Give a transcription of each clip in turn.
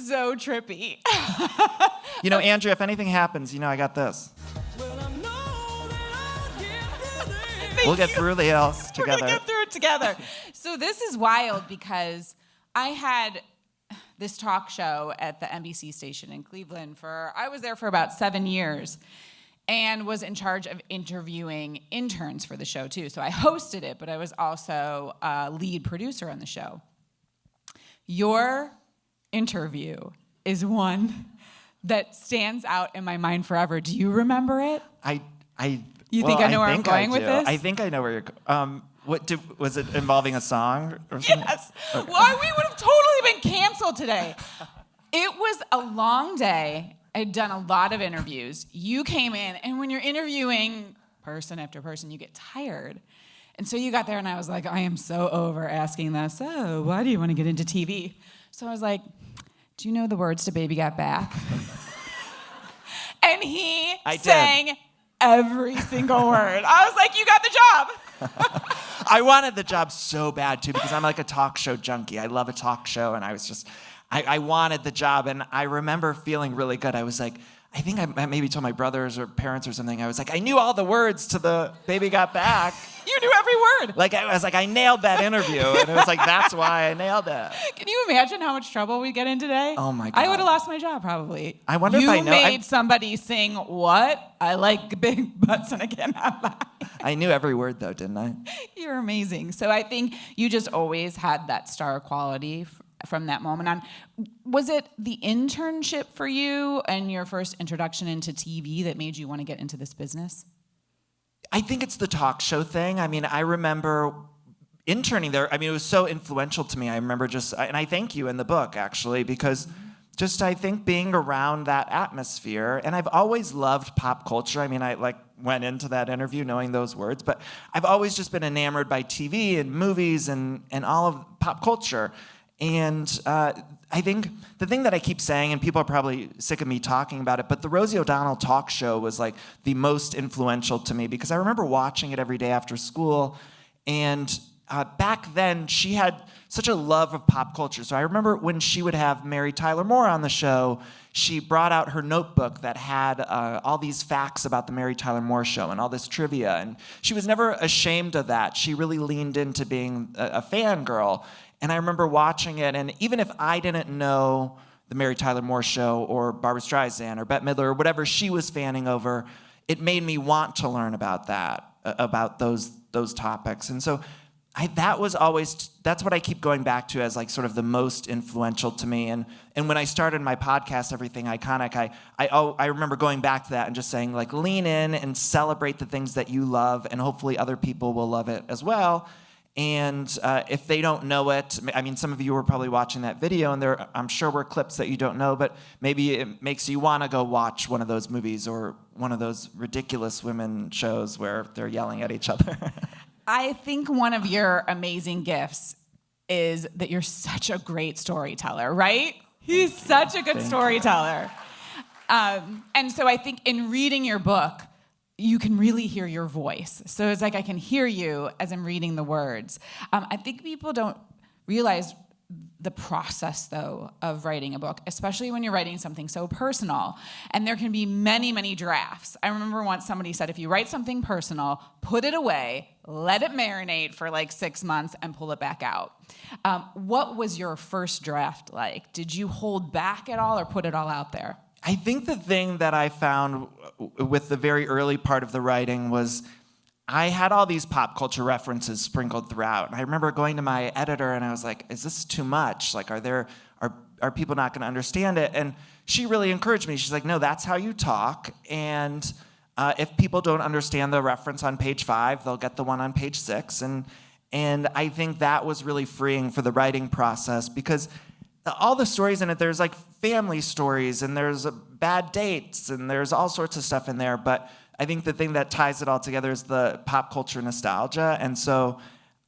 so trippy. Andrea, if anything happens, I got this. We'll get through the hills together. We're going to get through it together. So this is wild because I had this talk show at the NBC station in Cleveland I was there for about 7 years and was in charge of interviewing interns for the show too. So I hosted it, but I was also a lead producer on the show. Your interview is one that stands out in my mind forever. Do you remember it? You think I know where I'm going with this? I think I know where you're going. Was it involving a song or something? Yes. Okay. Well, we would have totally been canceled today. It was a long day. I'd done a lot of interviews. You came in, and when you're interviewing person after person, you get tired. And so you got there, and I was like, I am so over asking this. So why do you want to get into TV? So I was like, do you know the words to Baby Got Back? And he sang every single word. I was like, you got the job. I wanted the job so bad, too, because I'm like a talk show junkie. I love a talk show, and I was just, I wanted the job, and I remember feeling really good. I was like, I think I maybe told my brothers or parents or something. I was like, I knew all the words to the Baby Got Back. You knew every word. Like, I was like, I nailed that interview, and it was like, that's why I nailed it. Can you imagine how much trouble we'd get in today? Oh, my God. I would have lost my job, probably. I wonder if I know. You made somebody sing what? I like big butts and I cannot lie. I knew every word, though, didn't I? You're amazing. So I think you just always had that star quality from that moment on. Was it the internship for you and your first introduction into TV that made you want to get into this business? I think it's the talk show thing. I mean, I remember interning there. I mean, it was so influential to me. I remember and I thank you in the book, actually, because I think being around that atmosphere, and I've always loved pop culture. I mean, I went into that interview knowing those words, but I've always just been enamored by TV and movies and all of pop culture. And I think the thing that I keep saying, and people are probably sick of me talking about it, but the Rosie O'Donnell talk show was like the most influential to me because I remember watching it every day after school. And back then, she had such a love of pop culture. So I remember when she would have Mary Tyler Moore on the show, she brought out her notebook that had all these facts about the Mary Tyler Moore show and all this trivia. And she was never ashamed of that. She really leaned into being a fangirl. And I remember watching it, and even if I didn't know the Mary Tyler Moore show or Barbra Streisand or Bette Midler or whatever she was fanning over, it made me want to learn about that, about those topics. And so that's what I keep going back to as like sort of the most influential to me. And when I started my podcast, Everything Iconic, I remember going back to that and just saying like lean in and celebrate the things that you love, and hopefully other people will love it as well. And if they don't know it, I mean, some of you were probably watching that video, and I'm sure were clips that you don't know, but maybe it makes you want to go watch one of those movies or one of those ridiculous women shows where they're yelling at each other. I think one of your amazing gifts is that you're such a great storyteller, right? He's such a good storyteller. And so I think in reading your book, you can really hear your voice. So it's like I can hear you as I'm reading the words. I think people don't realize the process, though, of writing a book, especially when you're writing something so personal. And there can be many, many drafts. I remember once somebody said, if you write something personal, put it away, let it marinate for like 6 months, and pull it back out. What was your first draft like? Did you hold back at all or put it all out there? I think the thing that I found with the very early part of the writing was I had all these pop culture references sprinkled throughout. And I remember going to my editor and I was like, is this too much? Like, are people not going to understand it? And she really encouraged me. She's like, no, that's how you talk. And if people don't understand the reference on page 5, they'll get the one on page 6. And I think that was really freeing for the writing process because all the stories in it, there's like family stories and there's bad dates and there's all sorts of stuff in there. But I think the thing that ties it all together is the pop culture nostalgia. And so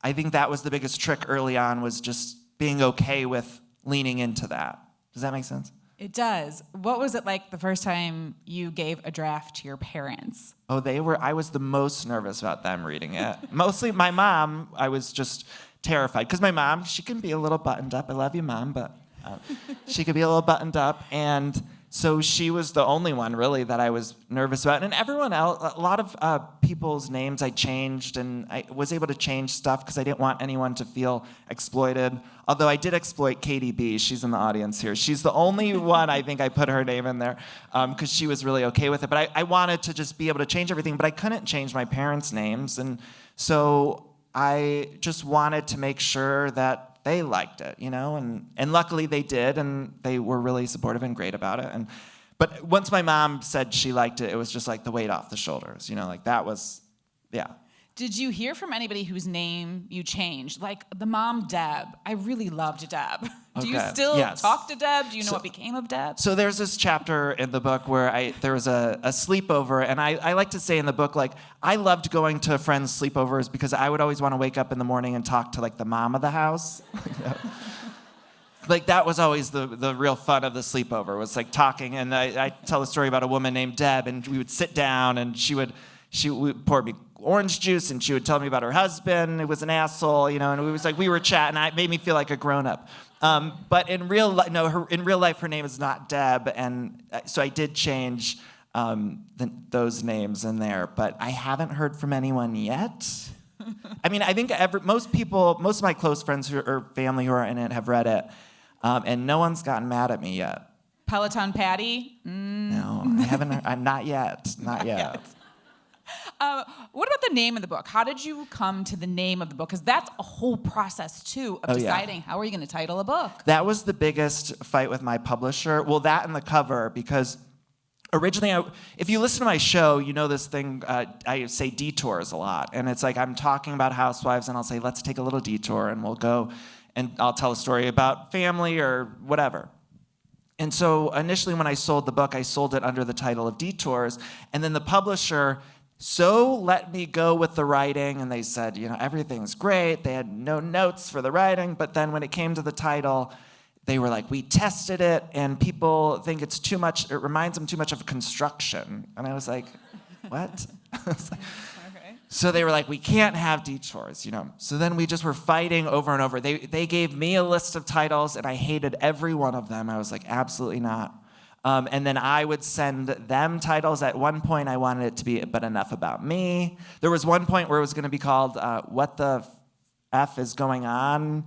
I think that was the biggest trick early on, was just being okay with leaning into that. Does that make sense? It does. What was it like the first time you gave a draft to your parents? Oh, I was the most nervous about them reading it. Mostly my mom, I was just terrified. Because my mom, she can be a little buttoned up. I love you, Mom, but She could be a little buttoned up, and so she was the only one really that I was nervous about. And everyone else, a lot of people's names I changed, and I was able to change stuff because I didn't want anyone to feel exploited. Although I did exploit Katie B. She's in the audience here. She's the only one I think I put her name in there because she was really okay with it. But I wanted to just be able to change everything, but I couldn't change my parents' names. And so I just wanted to make sure that they liked it, and luckily they did, and they were really supportive and great about it. But once my mom said she liked it, it was just like the weight off the shoulders, like that was, yeah. Did you hear from anybody whose name you changed? Like the mom, Deb. I really loved Deb. Do you still talk to Deb? Do you know what became of Deb? So there's this chapter in the book where there was a sleepover, and I like to say in the book, like, I loved going to friends' sleepovers because I would always want to wake up in the morning and talk to, like, the mom of the house. Like, that was always the real fun of the sleepover, was, like, talking. And I tell a story about a woman named Deb, and we would sit down, and she would pour me orange juice, and she would tell me about her husband. It was an asshole, and we were chatting. It made me feel like a grown-up. But in real life, her name is not Deb, and so I did change those names in there. But I haven't heard from anyone yet. I mean, I think most of my close friends or family who are in it have read it, and no one's gotten mad at me yet. Peloton Patty? No, I haven't. Not yet. Not yet. What about the name of the book? How did you come to the name of the book? Because that's a whole process, too, of deciding how are you going to title a book. That was the biggest fight with my publisher. Well, that and the cover, because originally, if you listen to my show, you know this thing, I say detours a lot. And it's like I'm talking about Housewives, and I'll say, let's take a little detour, and we'll go, and I'll tell a story about family or whatever. And so initially when I sold the book, I sold it under the title of Detours, and then the publisher let me go with the writing, and they said, everything's great. They had no notes for the writing, but then when it came to the title, they were like, we tested it, and people think it's too much, it reminds them too much of construction. And I was like, what? Okay. So they were like, we can't have detours, So then we just were fighting over and over. They gave me a list of titles, and I hated every one of them. I was like, absolutely not. And then I would send them titles. At one point, I wanted it to be But Enough About Me. There was one point where it was going to be called What the F is Going On?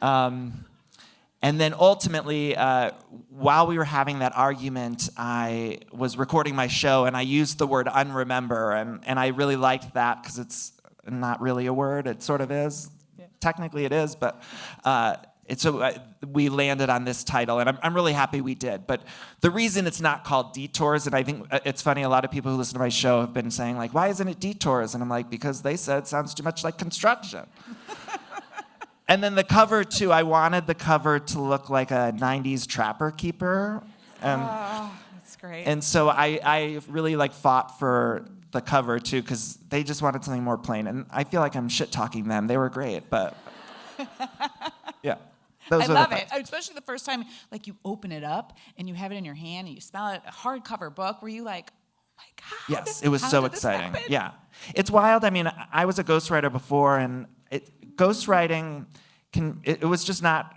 And then ultimately, while we were having that argument, I was recording my show, and I used the word unremember, and I really liked that because it's not really a word. It sort of is. Yeah. Technically it is, but we landed on this title, and I'm really happy we did. But the reason it's not called Detours, and I think it's funny, a lot of people who listen to my show have been saying, like, why isn't it Detours? And I'm like, because they said it sounds too much like construction. And then the cover, too, I wanted the cover to look like a 90s Trapper Keeper. That's great. And so I really, fought for the cover, too, because they just wanted something more plain. And I feel like I'm shit-talking them. They were great, but yeah. I love it, especially the first time, you open it up and you have it in your hand and you smell it, a hardcover book. Were you like, oh my God? Yes, it was so exciting. Yeah. It's wild. I mean, I was a ghostwriter before, and ghostwriting it was just not,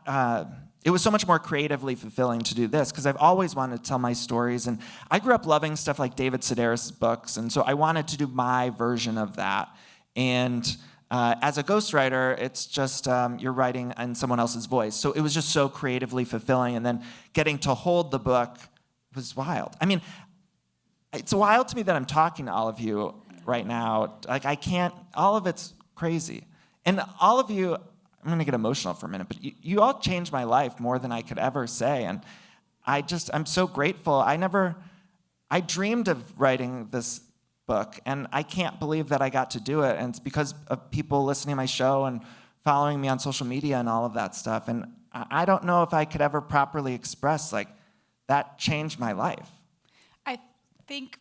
it was so much more creatively fulfilling to do this, because I've always wanted to tell my stories, and I grew up loving stuff like David Sedaris' books, and so I wanted to do my version of that. And as a ghostwriter, it's just you're writing in someone else's voice. So it was just so creatively fulfilling. And then getting to hold the book was wild. I mean, it's wild to me that I'm talking to all of you right now. I can't, all of it's crazy. And all of you, I'm going to get emotional for a minute, but you all changed my life more than I could ever say. And I'm so grateful. I dreamed of writing this book, and I can't believe that I got to do it, and it's because of people listening to my show and following me on social media and all of that stuff. And I don't know if I could ever properly express that changed my life. I think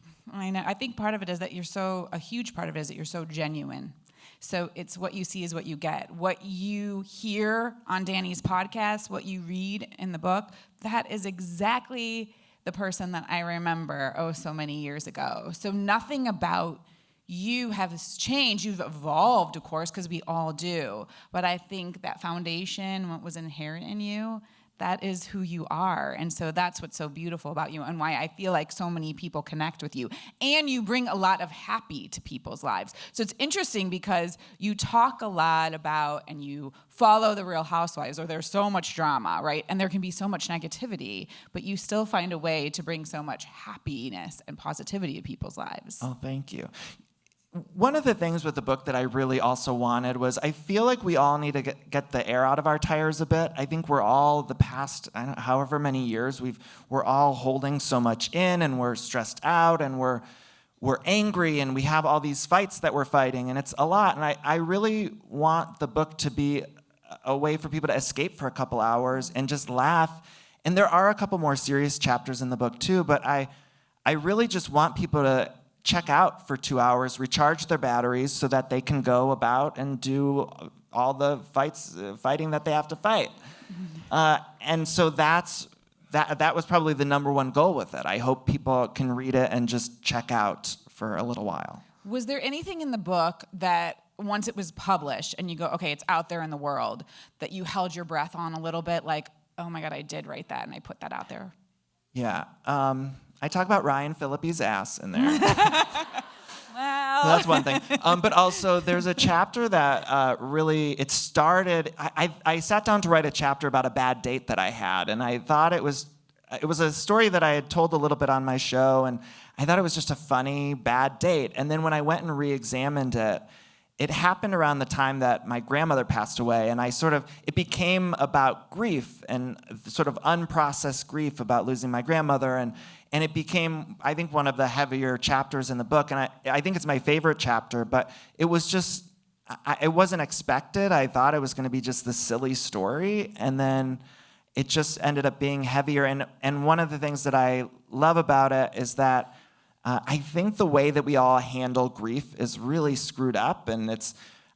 part of it is that a huge part of it is that you're so genuine. So it's what you see is what you get. What you hear on Danny's podcast, what you read in the book, that is exactly the person that I remember so many years ago. So nothing about you has changed. You've evolved, of course, because we all do. But I think that foundation, what was inherent in you, that is who you are. And so that's what's so beautiful about you and why I feel like so many people connect with you. And you bring a lot of happy to people's lives. So it's interesting because you talk a lot about and you follow the Real Housewives, or there's so much drama, right? And there can be so much negativity, but you still find a way to bring so much happiness and positivity to people's lives. Oh, thank you. One of the things with the book that I really also wanted was I feel like we all need to get the air out of our tires a bit. I think we're all the past, I don't know, however many years, we're all holding so much in, and we're stressed out, and we're angry, and we have all these fights that we're fighting, and it's a lot. And I really want the book to be a way for people to escape for a couple hours and just laugh. And there are a couple more serious chapters in the book too, but I really just want people to check out for 2 hours, recharge their batteries so that they can go about and do all the fighting that they have to fight. And so that was probably the number one goal with it. I hope people can read it and just check out for a little while. Was there anything in the book that once it was published and you go, okay, it's out there in the world, that you held your breath on a little bit, like, oh my God, I did write that and I put that out there? Yeah. I talk about Ryan Phillippe's ass in there. Well, So that's one thing. But also, there's a chapter that really, it started, I sat down to write a chapter about a bad date that I had, and I thought it was a story that I had told a little bit on my show, and I thought it was just a funny, bad date. And then when I went and re-examined it, it happened around the time that my grandmother passed away, and it became about grief and sort of unprocessed grief about losing my grandmother, and it became, I think, one of the heavier chapters in the book, and I think it's my favorite chapter, but it was just, it wasn't expected. I thought it was going to be just this silly story, and then it just ended up being heavier, and one of the things that I love about it is that I think the way that we all handle grief is really screwed up, and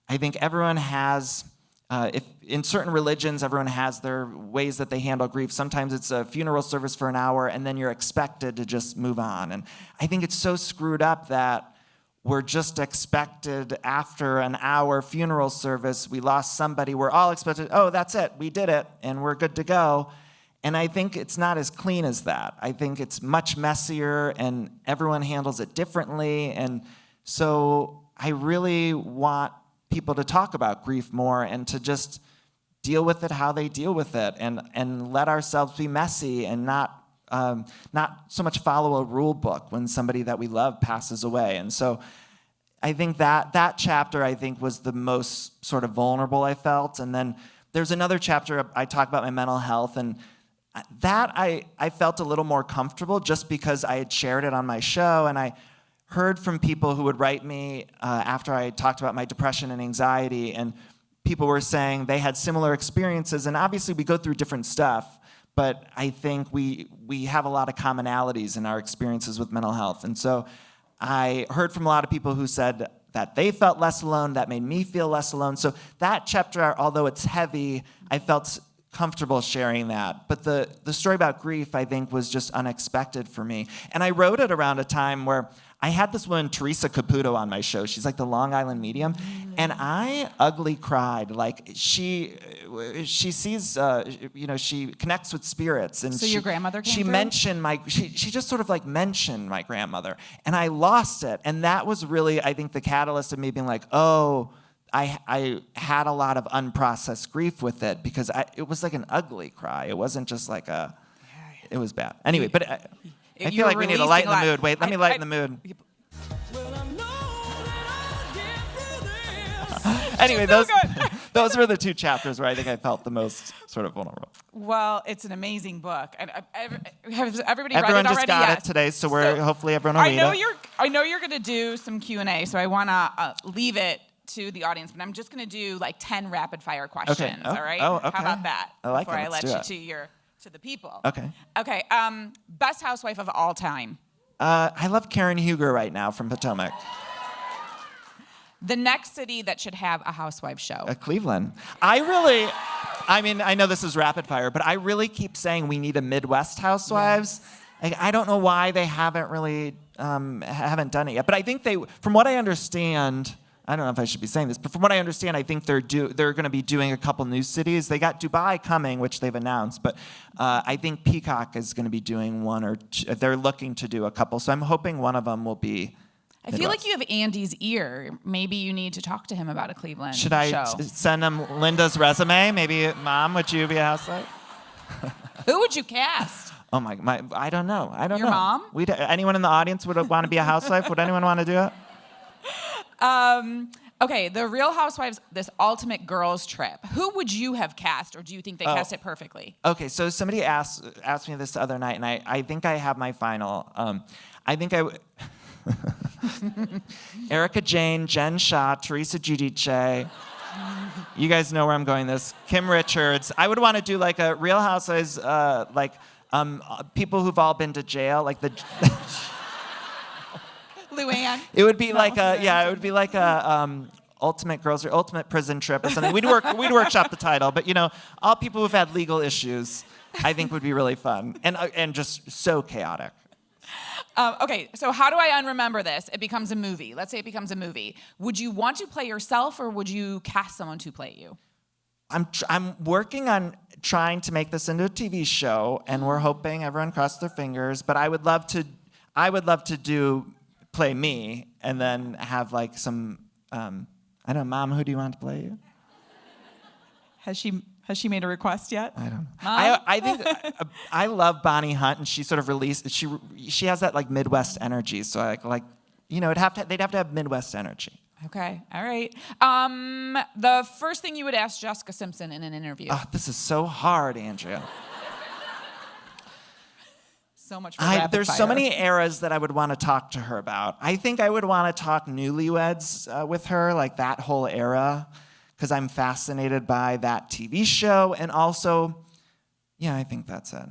I think everyone has, if in certain religions, everyone has their ways that they handle grief. Sometimes it's a funeral service for an hour, and then you're expected to just move on. And I think it's so screwed up that we're just expected after an hour funeral service, we lost somebody, we're all expected, oh, that's it, we did it, and we're good to go. And I think it's not as clean as that. I think it's much messier, and everyone handles it differently. And so I really want people to talk about grief more and to just deal with it how they deal with it, and let ourselves be messy and not so much follow a rule book when somebody that we love passes away. And so I think that chapter, I think, was the most sort of vulnerable I felt. And then there's another chapter I talk about my mental health, and that I felt a little more comfortable just because I had shared it on my show, and I heard from people who would write me after I talked about my depression and anxiety, and people were saying they had similar experiences, and obviously we go through different stuff, but I think we have a lot of commonalities in our experiences with mental health. And so I heard from a lot of people who said that they felt less alone. That made me feel less alone. So that chapter, although it's heavy, I felt comfortable sharing that. But the story about grief, I think, was just unexpected for me. And I wrote it around a time where I had this woman, Teresa Caputo, on my show. She's like the Long Island medium. And I ugly cried. Like, she sees, she connects with spirits. And so your grandmother came She through? mentioned she just sort of like mentioned my grandmother. And I lost it. And that was really, I think, the catalyst of me being like, oh, I had a lot of unprocessed grief with it, because it was like an ugly cry. It wasn't just like it was bad. Anyway, but I feel like we need to lighten the mood. Wait, let me lighten the mood. Anyway, those were the two chapters where I think I felt the most sort of vulnerable. Well, it's an amazing book. And has everybody Everyone read it just already? got Yes. it today, so hopefully everyone will read it. I know you're going to do some Q&A, so I want to leave it to the audience, but I'm just going to do like 10 rapid fire questions. Oh, all right? oh, okay. How about that? I like Before it. I Let's let do you to the people. Okay. Okay. Best housewife of all time. I love Karen Huger right now from Potomac. The next city that should have a housewife show. Cleveland. I know this is rapid fire, but I really keep saying we need a Midwest Housewives. Yes. I don't know why they haven't really haven't done it yet. But I think from what I understand, I don't know if I should be saying this, but from what I understand, I think they're going to be doing a couple new cities. They got Dubai coming, which they've announced, but I think Peacock is going to be doing one or two. They're looking to do a couple, so I'm hoping one of them will be. I feel like you have Andy's ear. Maybe you need to talk to him about a Cleveland should I show. Send him Linda's resume? Maybe, Mom, would you be a housewife? Who would you cast? Oh my! I don't know. I don't know. Your mom? Anyone in the audience would want to be a housewife? Would anyone want to do it? Okay, the Real Housewives, this ultimate girls trip. Who would you have cast, or do you think they cast it perfectly? Okay, so somebody asked me this the other night, and I think I have my final. I think I would. Erica Jane, Jen Shah, Teresa Giudice. You guys know where I'm going this. Kim Richards. I would want to do like a Real Housewives, people who've all been to jail, like the. Luann. It would be like a ultimate girls or ultimate prison trip or something. We'd workshop the title, but all people who've had legal issues, I think would be really fun and just so chaotic. Okay, so how do I unremember this? It becomes a movie. Let's say it becomes a movie. Would you want to play yourself, or would you cast someone to play you? I'm working on trying to make this into a TV show, and we're hoping everyone cross their fingers. But I would love to play me, and then have like some. I don't know, Mom. Who do you want to play you? Has she made a request yet? I don't know. Mom? I think I love Bonnie Hunt, and she sort of released. She has that like Midwest energy. So they'd have to have Midwest energy. Okay, all right. The first thing you would ask Jessica Simpson in an interview. Oh, this is so hard, Andrea. So much for rapid there's fire. so many eras that I would want to talk to her about. I think I would want to talk Newlyweds with her, like that whole era, because I'm fascinated by that TV show. And also, yeah, I think that's it.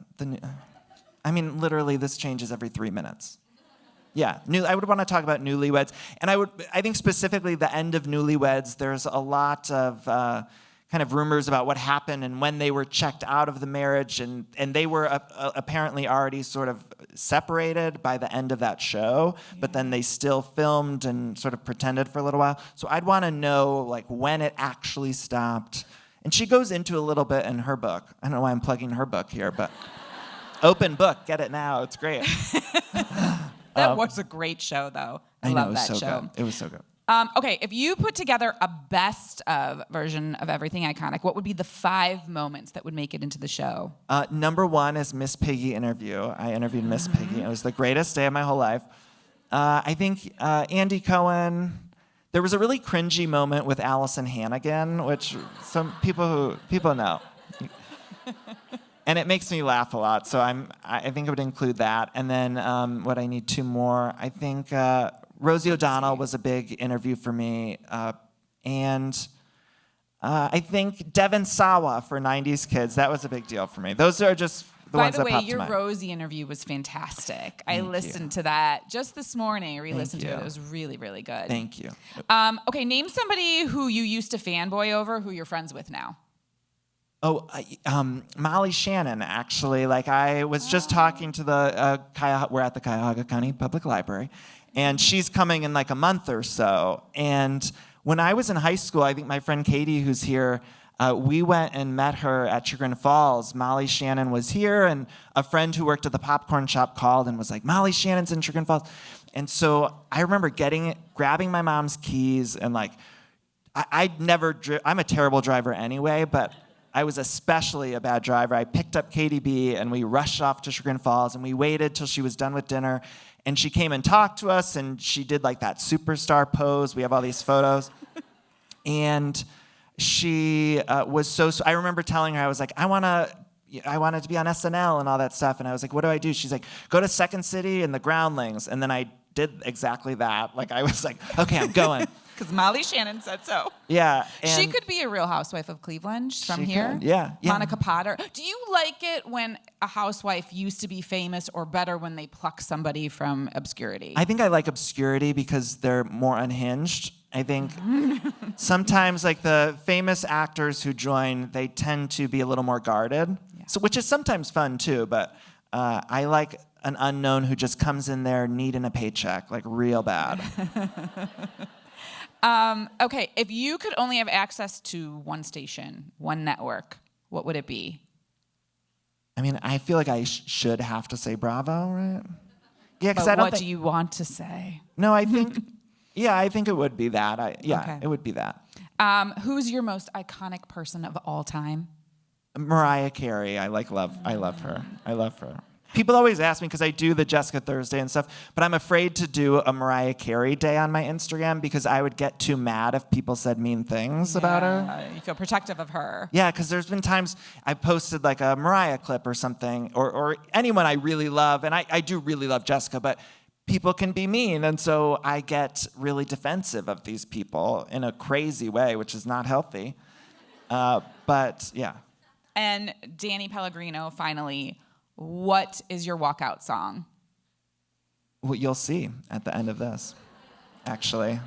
Literally, this changes every 3 minutes. Yeah, I would want to talk about Newlyweds. And I think specifically the end of Newlyweds, there's a lot of kind of rumors about what happened and when they were checked out of the marriage, and they were apparently already sort of separated by the end of that show, but then they still filmed and sort of pretended for a little while. So I'd want to know like when it actually stopped. And she goes into a little bit in her book. I don't know why I'm plugging her book here, but open book, get it now. It's great. That was a great show, though. I love that show. Good. It was so good. Okay, if you put together a best of version of everything iconic, what would be the 5 moments that would make it into the show? Number 1 is Miss Piggy interview. I interviewed Miss Piggy. It was the greatest day of my whole life. I think Andy Cohen. There was a really cringy moment with Allison Hannigan, which some people know. And it makes me laugh a lot, so I think I would include that. And then what I need 2 more. I think Rosie O'Donnell was a big interview for me, and I think Devon Sawa for 90s Kids. That was a big deal for me. Those are just the ones that popped to mind. By the way, your Rosie interview was fantastic. I listened to that just this morning. I re-listened to it. It was really, really good. Thank you. Okay, name somebody who you used to fanboy over who you're friends with now. Oh, Molly Shannon, actually. Like, I was just talking to we're at the Cuyahoga County Public Library, and she's coming in like a month or so. And when I was in high school, I think my friend Katie, who's here, we went and met her at Chagrin Falls. Molly Shannon was here, and a friend who worked at the popcorn shop called and was like, Molly Shannon's in Chagrin Falls. And so I remember grabbing my mom's keys, and like, I'm a terrible driver anyway, but I was especially a bad driver. I picked up Katie B, and we rushed off to Chagrin Falls, and we waited till she was done with dinner, and she came and talked to us, and she did like that superstar pose. We have all these photos. And she was so I remember telling her, I was like, I wanted to be on SNL and all that stuff. And I was like, what do I do? She's like, go to Second City and the Groundlings. And then I did exactly that. Like, I was like, okay, I'm going. Because Molly Shannon said so. Yeah. She could be a Real Housewife of Cleveland. She's from here. Could. Yeah. Monica Potter. Do you like it when a housewife used to be famous, or better when they pluck somebody from obscurity? I think I like obscurity because they're more unhinged. I think sometimes like the famous actors who join, they tend to be a little more guarded. Yeah. So, which is sometimes fun too, but I like an unknown who just comes in there needing a paycheck, like real bad. Okay, if you could only have access to one station, one network, what would it be? I mean, I feel like I should have to say Bravo, right? Yeah, because But I don't what think. do you want to say? No, I think. Yeah, I think it would be that. Okay. It would be that. Who's your most iconic person of all time? Mariah Carey. I love her. I love her. People always ask me because I do the Jessica Thursday and stuff, but I'm afraid to do a Mariah Carey day on my Instagram because I would get too mad if people said mean things about her. You feel protective of her. Yeah, because there's been times I posted like a Mariah clip or something, or anyone I really love, and I do really love Jessica, but people can be mean, and so I get really defensive of these people in a crazy way, which is not healthy. But yeah. And Danny Pellegrino, finally, what is your walkout song? Well, you'll see at the end of this, actually.